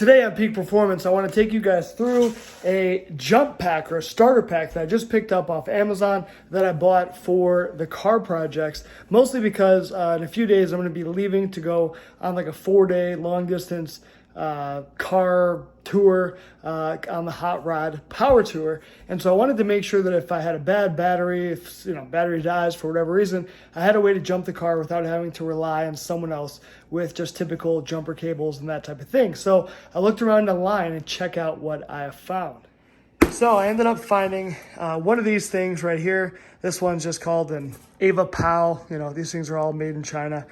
Today on Peak Performance, I want to take you guys through a jump pack or a starter pack that I just picked up off Amazon that I bought for the car projects, mostly because in a few days I'm going to be leaving to go on like a 4-day long distance car tour on the hot rod power tour. And so I wanted to make sure that if I had a bad battery, if battery dies for whatever reason, I had a way to jump the car without having to rely on someone else with just typical jumper cables and that type of thing. So I looked around online and check out what I have found. So I ended up finding one of these things right here. This one's just called an Ava Pal. These things are all made in China,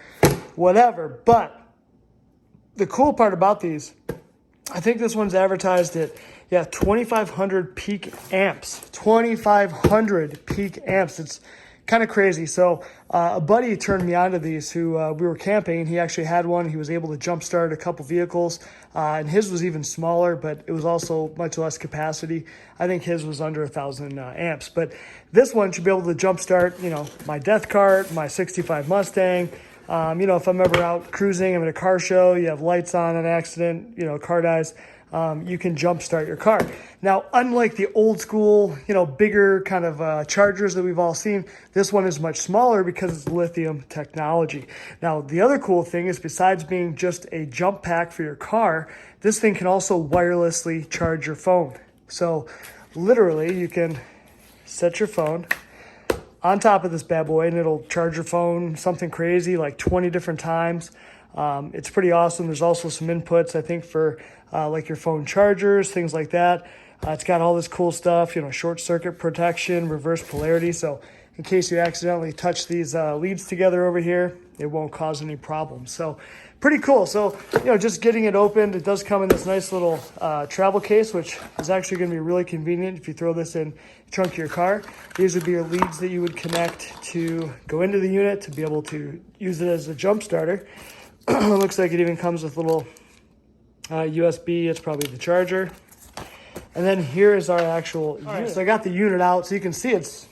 whatever. But the cool part about these, I think this one's advertised at 2,500 peak amps. 2,500 peak amps. It's kind of crazy. So a buddy turned me onto these who we were camping. He actually had one. He was able to jumpstart a couple vehicles, and his was even smaller, but it was also much less capacity. I think his was under 1,000 amps. But this one should be able to jumpstart, my death cart, my 65 Mustang. If I'm ever out cruising, I'm at a car show, you have lights on, an accident, car dies, you can jump start your car. Now, unlike the old school, bigger kind of chargers that we've all seen, this one is much smaller because it's lithium technology. Now, the other cool thing is besides being just a jump pack for your car, this thing can also wirelessly charge your phone. So literally you can set your phone on top of this bad boy and it'll charge your phone something crazy like 20 different times. It's pretty awesome. There's also some inputs, I think, for like your phone chargers, things like that. It's got all this cool stuff, short circuit protection, reverse polarity. So in case you accidentally touch these leads together over here, it won't cause any problems. So pretty cool. So, just getting it opened, it does come in this nice little travel case, which is actually going to be really convenient if you throw this in the trunk of your car. These would be your leads that you would connect to go into the unit to be able to use it as a jump starter. It looks like it even comes with little USB. It's probably the charger. And then here is our actual unit. Right, so I got the unit out so you can see it's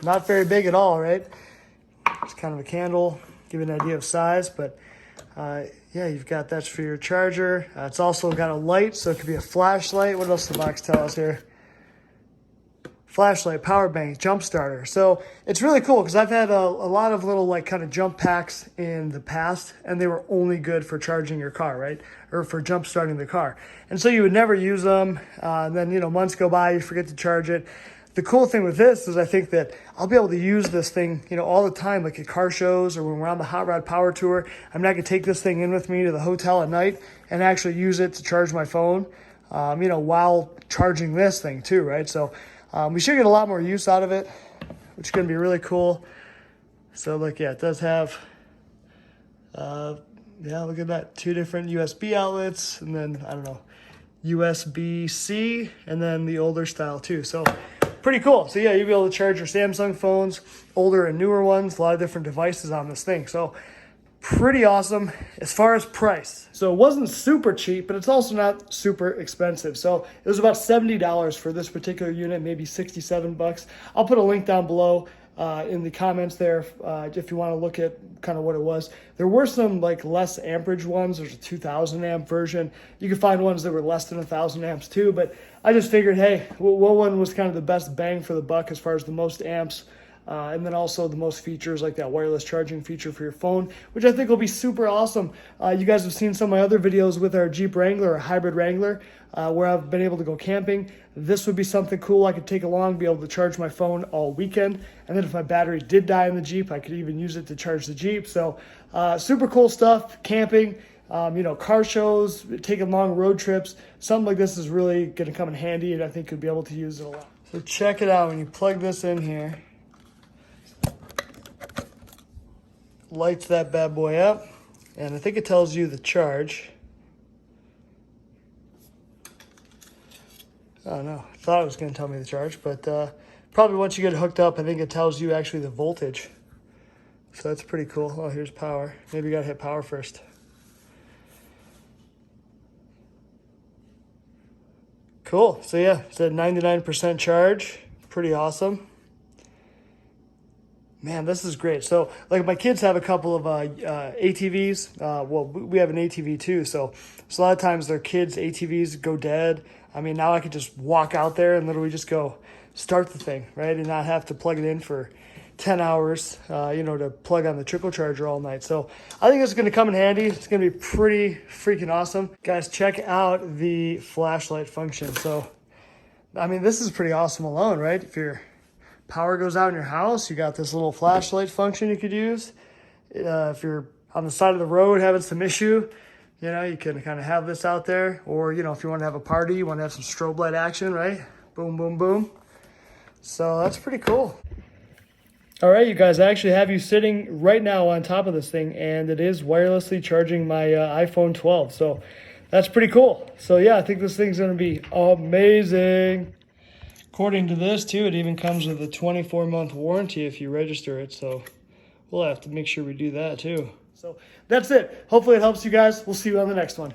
not very big at all, right? It's kind of a candle, give you an idea of size, but you've got that's for your charger. It's also got a light, so it could be a flashlight. What else does the box tell us here? Flashlight, power bank, jump starter. So it's really cool because I've had a lot of little kind of jump packs in the past, and they were only good for charging your car, right? Or for jump starting the car. And so you would never use them. And then, months go by, you forget to charge it. The cool thing with this is I think that I'll be able to use this thing, all the time, like at car shows or when we're on the hot rod power tour. I can take this thing in with me to the hotel at night and actually use it to charge my phone, while charging this thing too, right? So we should get a lot more use out of it, which is going to be really cool. So look, it does have, look at that, 2 different USB outlets, and then, USB-C, and then the older style too. So pretty cool. So you'll be able to charge your Samsung phones, older and newer ones, a lot of different devices on this thing. So pretty awesome as far as price. So it wasn't super cheap, but it's also not super expensive. So it was about $70 for this particular unit, maybe 67 bucks. I'll put a link down below in the comments there if you want to look at kind of what it was. There were some less amperage ones. There's a 2,000 amp version. You can find ones that were less than 1,000 amps too, but I just figured, hey, what one was kind of the best bang for the buck as far as the most amps, and then also the most features, like that wireless charging feature for your phone, which I think will be super awesome. You guys have seen some of my other videos with our Jeep Wrangler or hybrid Wrangler, where I've been able to go camping. This would be something cool I could take along, be able to charge my phone all weekend. And then if my battery did die in the Jeep, I could even use it to charge the Jeep. So super cool stuff, camping, car shows, taking long road trips. Something like this is really going to come in handy, and I think you'll be able to use it a lot. So check it out. When you plug this in here, lights that bad boy up, and I think it tells you the charge. Oh no, I thought it was going to tell me the charge, but probably once you get it hooked up, I think it tells you actually the voltage. So that's pretty cool. Oh, here's power. Maybe you got to hit power first. Cool. So it's at 99% charge. Pretty awesome. Man, this is great. So, like, my kids have a couple of ATVs. Well, we have an ATV too. So a lot of times their kids' ATVs go dead. I mean, now I could just walk out there and literally just go start the thing, right? And not have to plug it in for 10 hours, to plug on the trickle charger all night. So I think it's going to come in handy. It's going to be pretty freaking awesome. Guys, check out the flashlight function. So, I mean, this is pretty awesome alone, right? If your power goes out in your house, you got this little flashlight function you could use. If you're on the side of the road having some issue, you can kind of have this out there. Or, if you want to have a party, you want to have some strobe light action, right? Boom, boom, boom. So that's pretty cool. All right, you guys, I actually have you sitting right now on top of this thing, and it is wirelessly charging my iPhone 12. So that's pretty cool. So yeah, I think this thing's going to be amazing. According to this too, it even comes with a 24-month warranty if you register it. So we'll have to make sure we do that too. So that's it. Hopefully it helps you guys. We'll see you on the next one.